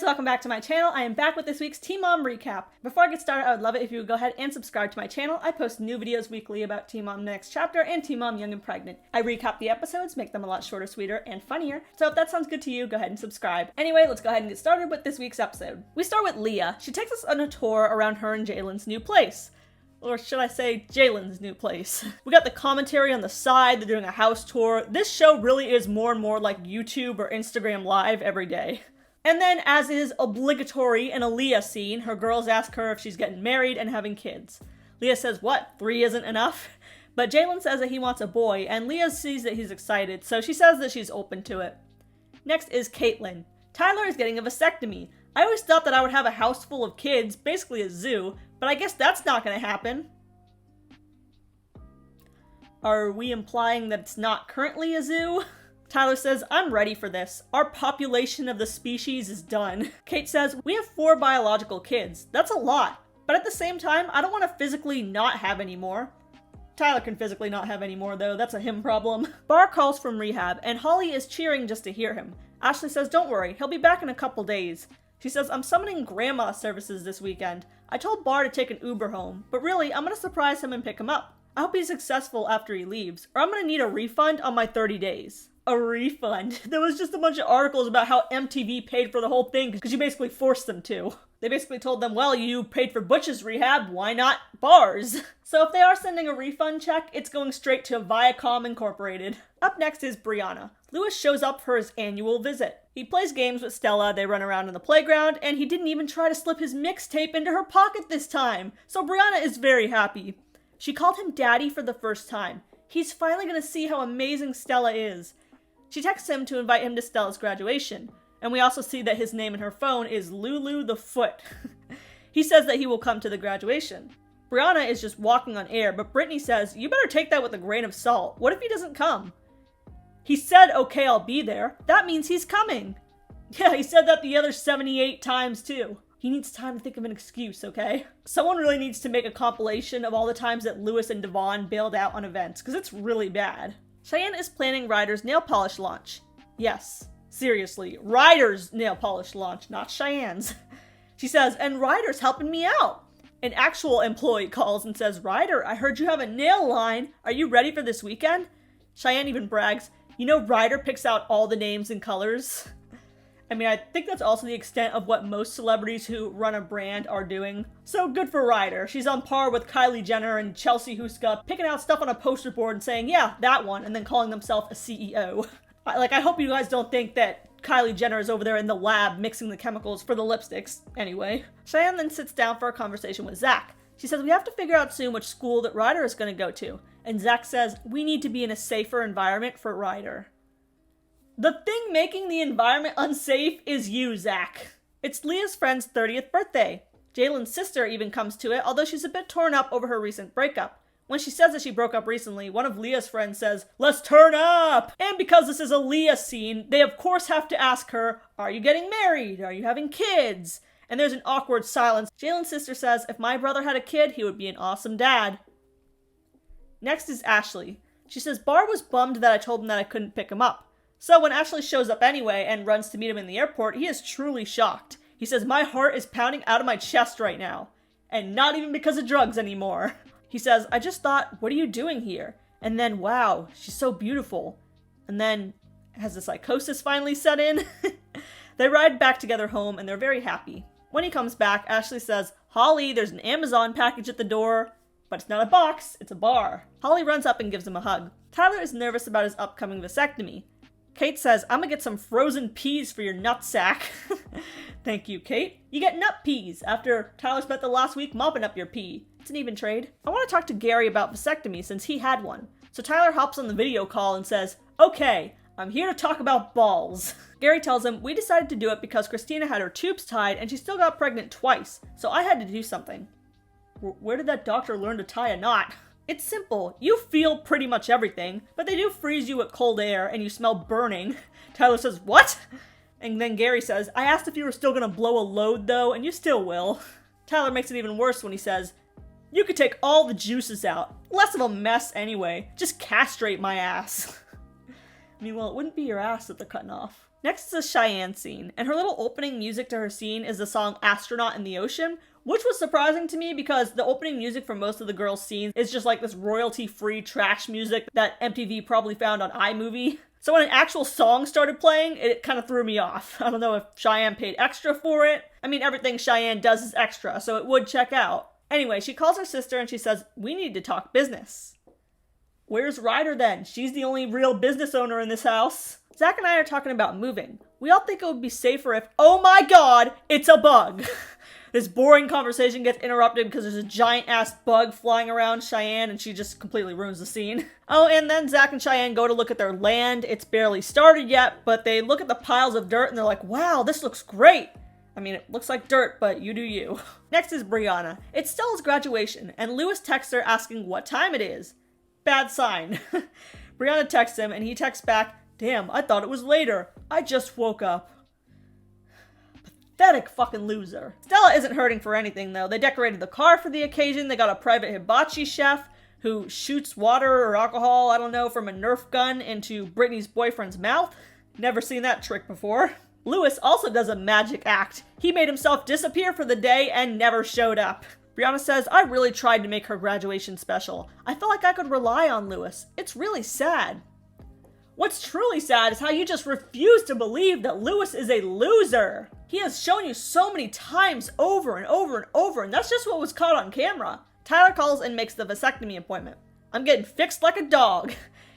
welcome back to my channel. I am back with this week's Teen Mom recap. Before I get started, I would love it if you would go ahead and subscribe to my channel. I post new videos weekly about Teen Mom Next Chapter and Teen Mom Young and Pregnant. I recap the episodes, make them a lot shorter, sweeter, and funnier. So if that sounds good to you, go ahead and subscribe. Anyway, let's go ahead and get started with this week's episode. We start with Leah. She takes us on a tour around her and Jalen's new place. Or should I say, Jalen's new place. We got the commentary on the side, they're doing a house tour. This show really is more and more like YouTube or Instagram Live every day. And then, as is obligatory in a Leah scene, her girls ask her if she's getting married and having kids. Leah says, what, 3 isn't enough? But Jalen says that he wants a boy, and Leah sees that he's excited, so she says that she's open to it. Next is Caitlin. Tyler is getting a vasectomy. I always thought that I would have a house full of kids, basically a zoo, but I guess that's not gonna happen. Are we implying that it's not currently a zoo? Tyler says, I'm ready for this. Our population of the species is done. Kate says, we have 4 biological kids. That's a lot. But at the same time, I don't want to physically not have any more. Tyler can physically not have any more, though. That's a him problem. Bar calls from rehab, and Holly is cheering just to hear him. Ashley says, don't worry, he'll be back in a couple days. She says, I'm summoning grandma services this weekend. I told Bar to take an Uber home, but really, I'm going to surprise him and pick him up. I hope he's successful after he leaves, or I'm going to need a refund on my 30 days. A refund. There was just a bunch of articles about how MTV paid for the whole thing because you basically forced them to. They basically told them, well, you paid for Butch's rehab, why not Bar's? So if they are sending a refund check, it's going straight to Viacom Incorporated. Up next is Brianna. Lewis shows up for his annual visit. He plays games with Stella, they run around in the playground, and he didn't even try to slip his mixtape into her pocket this time. So Brianna is very happy. She called him daddy for the first time. He's finally gonna see how amazing Stella is. She texts him to invite him to Stella's graduation, and we also see that his name in her phone is Lulu the Foot. He says that he will come to the graduation. Brianna is just walking on air, but Brittany says, you better take that with a grain of salt. What if he doesn't come? He said, okay, I'll be there. That means he's coming. Yeah, he said that the other 78 times too. He needs time to think of an excuse, okay? Someone really needs to make a compilation of all the times that Lewis and Devon bailed out on events, because it's really bad. Cheyenne is planning Ryder's nail polish launch. Yes, seriously, Ryder's nail polish launch, not Cheyenne's. She says, and Ryder's helping me out. An actual employee calls and says, Ryder, I heard you have a nail line. Are you ready for this weekend? Cheyenne even brags, you know Ryder picks out all the names and colors. I mean, I think that's also the extent of what most celebrities who run a brand are doing. So good for Ryder. She's on par with Kylie Jenner and Chelsea Huska, picking out stuff on a poster board and saying, yeah, that one, and then calling themselves a CEO. I hope you guys don't think that Kylie Jenner is over there in the lab mixing the chemicals for the lipsticks. Anyway. Cheyenne then sits down for a conversation with Zach. She says, we have to figure out soon which school that Ryder is going to go to. And Zach says, we need to be in a safer environment for Ryder. The thing making the environment unsafe is you, Zach. It's Leah's friend's 30th birthday. Jalen's sister even comes to it, although she's a bit torn up over her recent breakup. When she says that she broke up recently, one of Leah's friends says, let's turn up! And because this is a Leah scene, they of course have to ask her, are you getting married? Are you having kids? And there's an awkward silence. Jalen's sister says, if my brother had a kid, he would be an awesome dad. Next is Ashley. She says, Bar was bummed that I told him that I couldn't pick him up. So when Ashley shows up anyway and runs to meet him in the airport, he is truly shocked. He says, my heart is pounding out of my chest right now. And not even because of drugs anymore. He says, I just thought, what are you doing here? And then, wow, she's so beautiful. And then, has the psychosis finally set in? They ride back together home and they're very happy. When he comes back, Ashley says, Holly, there's an Amazon package at the door. But it's not a box, it's a bar. Holly runs up and gives him a hug. Tyler is nervous about his upcoming vasectomy. Kate says, I'm gonna get some frozen peas for your nutsack. Thank you, Kate. You get nut peas after Tyler spent the last week mopping up your pee. It's an even trade. I want to talk to Gary about vasectomy since he had one. So Tyler hops on the video call and says, okay, I'm here to talk about balls. Gary tells him, we decided to do it because Christina had her tubes tied and she still got pregnant twice, so I had to do something. Where did that doctor learn to tie a knot? It's simple. You feel pretty much everything, but they do freeze you with cold air and you smell burning. Tyler says, what? And then Gary says, I asked if you were still gonna blow a load though, and you still will. Tyler makes it even worse when he says, you could take all the juices out. Less of a mess anyway. Just castrate my ass. I mean, well, it wouldn't be your ass that they're cutting off. Next is a Cheyenne scene, and her little opening music to her scene is the song Astronaut in the Ocean, which was surprising to me because the opening music for most of the girls' scenes is just like this royalty-free trash music that MTV probably found on iMovie. So when an actual song started playing, it kind of threw me off. I don't know if Cheyenne paid extra for it. I mean, everything Cheyenne does is extra, so it would check out. Anyway, she calls her sister and she says, "We need to talk business." Where's Ryder then? She's the only real business owner in this house. Zach and I are talking about moving. We all think it would be safer if, oh my god, it's a bug. This boring conversation gets interrupted because there's a giant-ass bug flying around Cheyenne and she just completely ruins the scene. Oh, and then Zach and Cheyenne go to look at their land. It's barely started yet, but they look at the piles of dirt and they're like, wow, this looks great. I mean, it looks like dirt, but you do you. Next is Brianna. It's Stella's graduation, and Lewis texts her asking what time it is. Bad sign. Brianna texts him, and he texts back, "Damn, I thought it was later. I just woke up." Pathetic fucking loser. Stella isn't hurting for anything, though. They decorated the car for the occasion. They got a private hibachi chef who shoots water or alcohol, I don't know, from a Nerf gun into Brittany's boyfriend's mouth. Never seen that trick before. Lewis also does a magic act. He made himself disappear for the day and never showed up. Brianna says, "I really tried to make her graduation special. I felt like I could rely on Lewis. It's really sad." What's truly sad is how you just refuse to believe that Lewis is a loser. He has shown you so many times over and over and over, and that's just what was caught on camera. Tyler calls and makes the vasectomy appointment. "I'm getting fixed like a dog,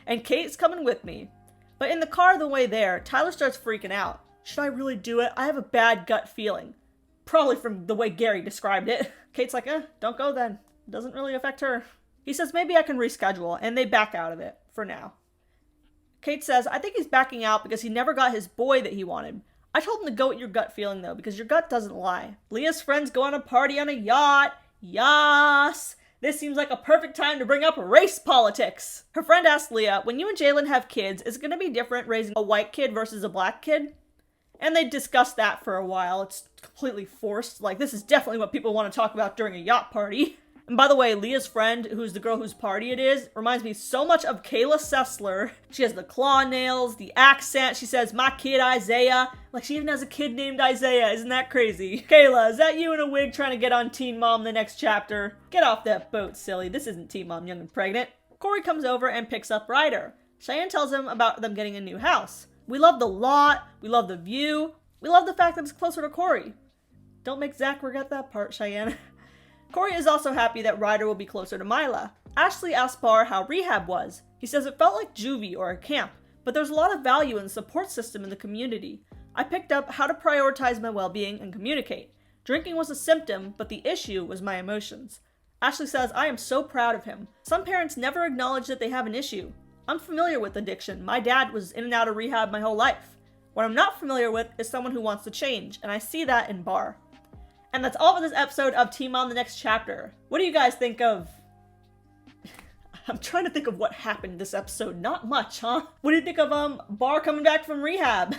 and Kate's coming with me." But in the car on the way there, Tyler starts freaking out. "Should I really do it? I have a bad gut feeling." Probably from the way Gary described it. Kate's like, don't go then. It doesn't really affect her. He says maybe I can reschedule, and they back out of it, for now. Kate says, "I think he's backing out because he never got his boy that he wanted. I told him to go with your gut feeling though, because your gut doesn't lie." Leah's friends go on a party on a yacht. Yas! This seems like a perfect time to bring up race politics. Her friend asks Leah, "When you and Jalen have kids, is it going to be different raising a white kid versus a black kid?" And they discuss that for a while. It's completely forced. Like, this is definitely what people want to talk about during a yacht party. And by the way, Leah's friend, who's the girl whose party it is, reminds me so much of Kayla Sessler. She has the claw nails, the accent. She says, "My kid Isaiah." Like, she even has a kid named Isaiah. Isn't that crazy? Kayla, is that you in a wig trying to get on Teen Mom the next chapter? Get off that boat, silly. This isn't Teen Mom Young and Pregnant. Corey comes over and picks up Ryder. Cheyenne tells him about them getting a new house. "We love the lot. We love the view. We love the fact that it's closer to Corey." Don't make Zach regret that part, Cheyenne. Corey is also happy that Ryder will be closer to Mila. Ashley asks Barr how rehab was. He says it felt like juvie or a camp, but there's a lot of value in the support system in the community. "I picked up how to prioritize my well-being and communicate. Drinking was a symptom, but the issue was my emotions." Ashley says, "I am so proud of him. Some parents never acknowledge that they have an issue. I'm familiar with addiction. My dad was in and out of rehab my whole life. What I'm not familiar with is someone who wants to change, and I see that in Barr." And that's all for this episode of Teen Mom the Next Chapter. What do you guys think of... I'm trying to think of what happened this episode. Not much, huh? What do you think of Barr coming back from rehab?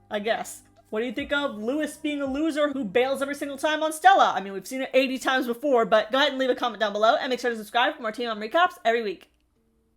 I guess. What do you think of Lewis being a loser who bails every single time on Stella? I mean, we've seen it 80 times before, but go ahead and leave a comment down below and make sure to subscribe for more Teen Mom recaps every week.